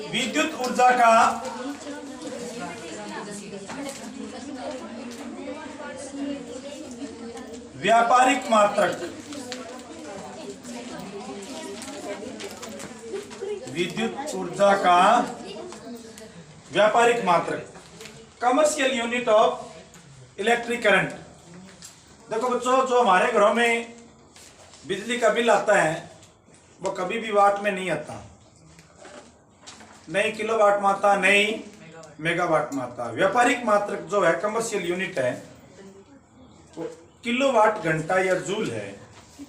विद्युत ऊर्जा का व्यापारिक मात्रक, विद्युत ऊर्जा का व्यापारिक मात्रक, commercial unit of electric current. देखो बच्चों, जो हमारे घरों में बिजली का बिल आता है वो कभी भी वाट में नहीं आता, नहीं किलोवाट में आता, नहीं मेगावाट में आता। व्यापारिक मात्रक जो है, कमर्शियल यूनिट है, वो किलोवाट घंटा या जूल है,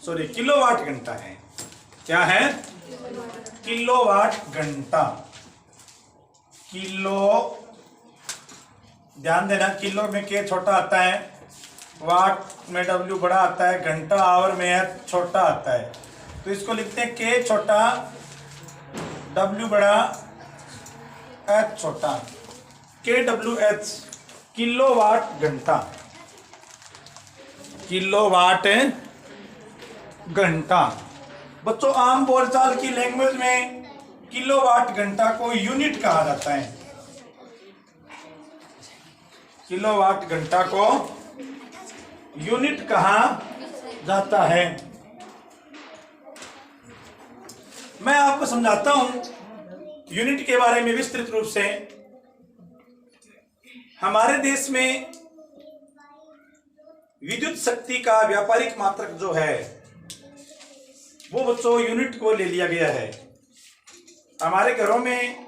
सॉरी किलोवाट घंटा है। क्या है? किलोवाट घंटा। किलो, ध्यान देना, किलो में के छोटा आता है, वाट में डब्ल्यू बड़ा आता है, घंटा आवर में एच छोटा आता है। तो इसको लिखते हैं के छोटा, डब्ल्यू बड़ा, एच छोटा, के डब्ल्यू एच, किलोवाट घंटा। किलोवाट घंटा। बच्चों, आम बोलचाल की लैंग्वेज में किलोवाट घंटा को यूनिट कहा जाता है। किलोवाट घंटा को यूनिट कहा जाता है। मैं आपको समझाता हूं यूनिट के बारे में विस्तृत रूप से। हमारे देश में विद्युत शक्ति का व्यापारिक मात्रक जो है वो बच्चों यूनिट को ले लिया गया है। हमारे घरों में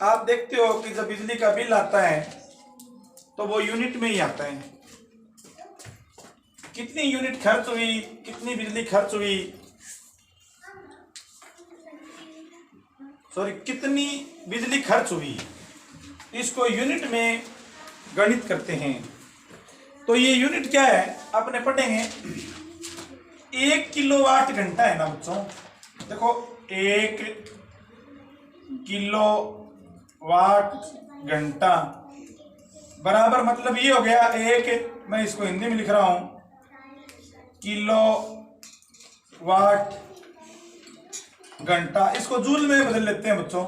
आप देखते हो कि जब बिजली का बिल आता है तो वो यूनिट में ही आता है। कितनी यूनिट खर्च हुई, कितनी बिजली खर्च हुई, सॉरी कितनी बिजली खर्च हुई, इसको यूनिट में गणित करते हैं। तो ये यूनिट क्या है आपने पढ़ेंगे। 1 किलोवाट घंटा है ना बच्चों। देखो 1 किलोवाट घंटा बराबर, मतलब ये हो गया एक, मैं इसको हिंदी में लिख रहा हूं, किलोवाट घंटा। इसको जूल में बदल लेते हैं बच्चों।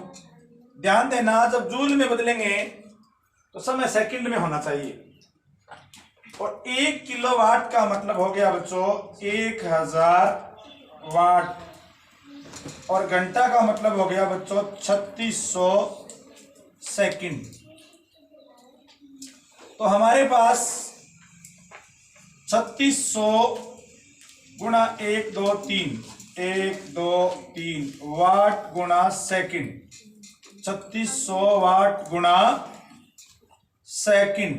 ध्यान देना, जब जूल में बदलेंगे तो समय सेकंड में होना चाहिए। और 1 किलोवाट का मतलब हो गया बच्चों 1000 वाट, और घंटा का मतलब हो गया बच्चों 3600 सेकंड। तो हमारे पास 3600 गुणा 1 2 3 वाट गुणा सेकंड, 3600 वाट गुणा सेकंड।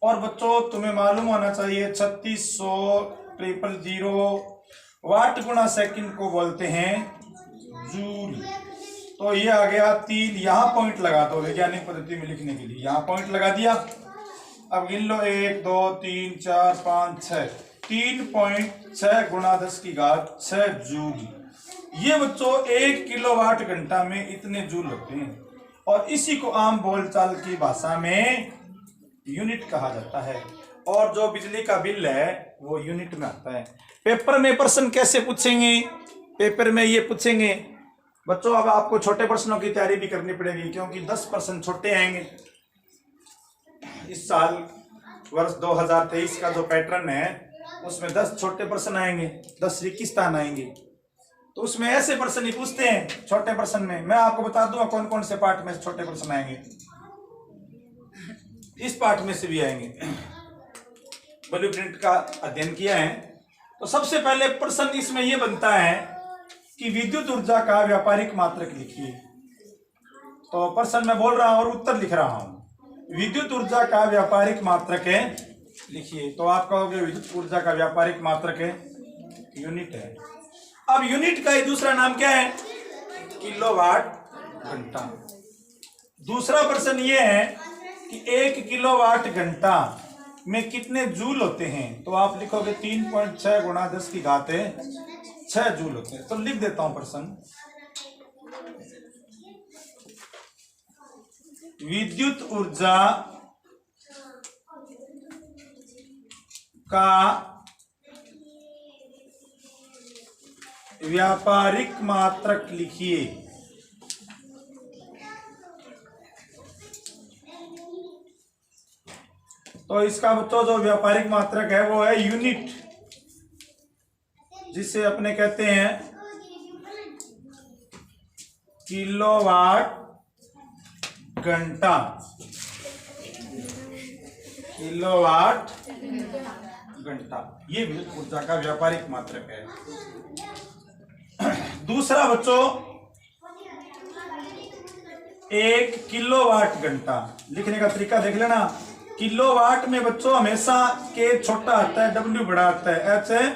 और बच्चों तुम्हें मालूम होना चाहिए 3600 वाट गुणा सेकंड को बोलते हैं जूल। तो ये आ गया 3, यहां पॉइंट लगा दो वैज्ञानिक पद्धति में लिखने के लिए, यहां पॉइंट लगा दिया। अब गिन लो 1 2 3 4 5 6, 3.6 गुणा 10 की घात 6 जूल। ये बच्चों 1 किलोवाट घंटा में इतने जूल होते हैं, और इसी को आम बोलचाल की भाषा में यूनिट कहा जाता है। और जो बिजली का बिल है वो यूनिट में आता है। पेपर में प्रश्न कैसे पूछेंगे? पेपर में ये पूछेंगे बच्चों, अब आपको छोटे प्रश्नों की तैयारी भी करनी पड़ेगी, क्योंकि 10 प्रश्न छोटे आएंगे। इस साल वर्ष 2023 का जो पैटर्न है उसमें 10 छोटे प्रश्न आएंगे, 10 रिक्तिस्थान आएंगे। तो उसमें ऐसे प्रश्न ही पूछते हैं छोटे प्रश्न में। मैं आपको बता दूंगा कौन कौन से पार्ट में से छोटे प्रश्न आएंगे। इस पार्ट में से भी आएंगे। ब्लूप्रिंट का अध्ययन किया है तो सबसे पहले प्रश्न इसमें यह बनता है कि विद्युत ऊर्जा का व्यापारिक मात्रक लिखिए। तो प्रश्न मैं बोल रहा हूं और उत्तर लिख रहा हूं। विद्युत ऊर्जा का व्यापारिक मात्रक है लिखिए। तो आप कहोगे विद्युत ऊर्जा का व्यापारिक मात्रक है यूनिट है। अब यूनिट का दूसरा नाम क्या है? किलोवाट घंटा। दूसरा प्रश्न ये है कि 1 किलोवाट घंटा में कितने जूल होते हैं? तो आप लिखोगे 3.6 गुणा 10 की घात 6 जूल होते हैं। तो लिख देता हूं प्रश्न। विद्युत ऊर्जा का व्यापारिक मात्रक लिखिए। तो इसका बच्चों जो व्यापारिक मात्रक है वो है यूनिट, जिसे अपने कहते हैं किलोवाट घंटा। किलोवाट घंटा ये विद्युत ऊर्जा का व्यापारिक मात्रक है। दूसरा बच्चों 1 किलोवाट घंटा लिखने का तरीका देख लेना। किलोवाट में बच्चों हमेशा के छोटा आता है, डब्ल्यू बड़ा आता है, एच है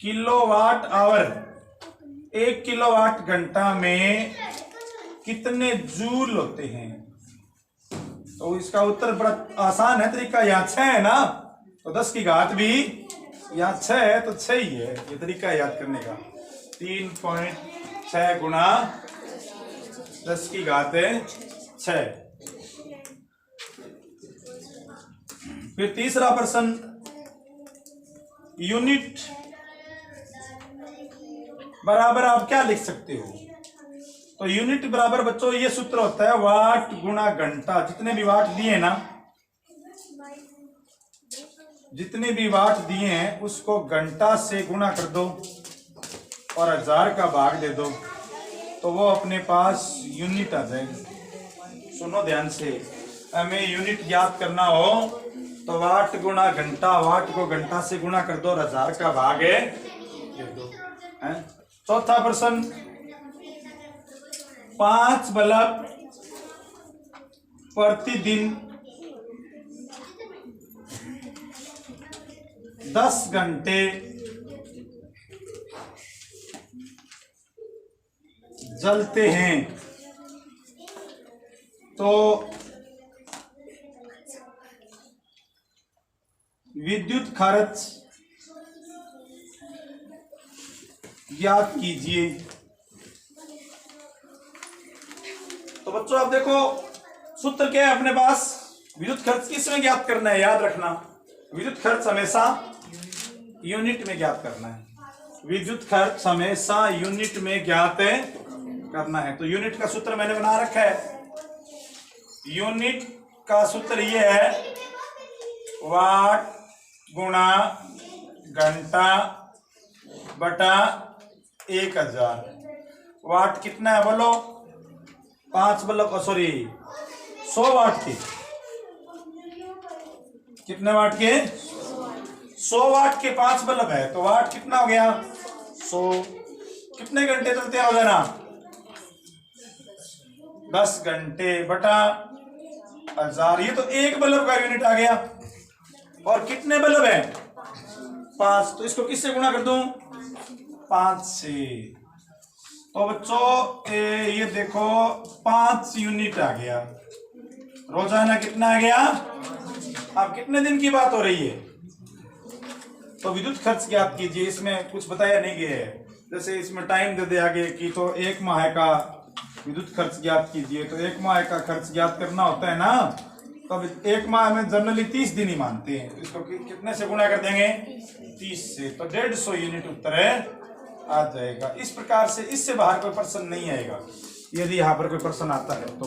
किलोवाट आवर। 1 किलोवाट घंटा में कितने जूल होते हैं? तो इसका उत्तर बड़ा आसान है, तरीका यहाँ 6 है ना, तो 10 की घात भी यहाँ 6 है तो 6 ही है, ये तरीका है याद करने का। 3.6 गुणा 10 की घात 6। फिर तीसरा प्रश्न, यूनिट बराबर आप क्या लिख सकते हो? तो यूनिट बराबर बच्चों ये सूत्र होता है वाट गुणा घंटा। जितने भी वाट दिए ना, जितने भी वाट दिए हैं उसको घंटा से गुणा कर दो और 1000 का भाग दे दो, तो वो अपने पास यूनिट आ जाएगी। सुनो ध्यान से, हमें यूनिट ज्ञात करना हो तो वाट गुणा घंटा, वाट को घंटा से गुणा कर दो और 1000 का भाग दे दो। चौथा प्रश्न, 5 बल्ब प्रतिदिन 10 घंटे जलते हैं, तो विद्युत खर्च ज्ञात कीजिए। तो बच्चों आप देखो सूत्र क्या है अपने पास, विद्युत खर्च किसमें ज्ञात करना है, याद रखना विद्युत खर्च हमेशा यूनिट में ज्ञात करना है। विद्युत खर्च हमेशा यूनिट में ज्ञात करना है। तो यूनिट का सूत्र मैंने बना रखा है। यूनिट का सूत्र ये है वाट गुणा घंटा बटा 1000। वाट कितना है बोलो? 5 बल्ब, सॉरी 100 वाट के, कितने वाट के? 100 वाट के 5 बल्ब है, तो वाट कितना हो गया? 100। कितने घंटे चलते हैं रोजाना? 10 घंटे बटा 1000। ये तो एक बल्ब का यूनिट आ गया। और कितने बल्ब है? 5, तो इसको किससे गुणा कर दूं? 5 से। तो बच्चों ये देखो 5 यूनिट आ गया। रोजाना कितना आ गया? अब कितने दिन की बात हो रही है? तो विद्युत खर्च ज्ञात कीजिए। इसमें कुछ बताया नहीं गया है, जैसे इसमें टाइम दे दिया आगे कि तो 1 माह का विद्युत खर्च ज्ञात कीजिए। तो 1 माह का खर्च ज्ञात करना होता है ना, तो 1 माह में जनरली 30 दिन ही मानते हैं, इसको कितने से गुणा कर देंगे? 30 से। तो 150 यूनिट उत्तर है आ जाएगा। इस प्रकार से इससे बाहर कोई प्रश्न नहीं आएगा। यदि यहाँ पर कोई प्रश्न आता है तो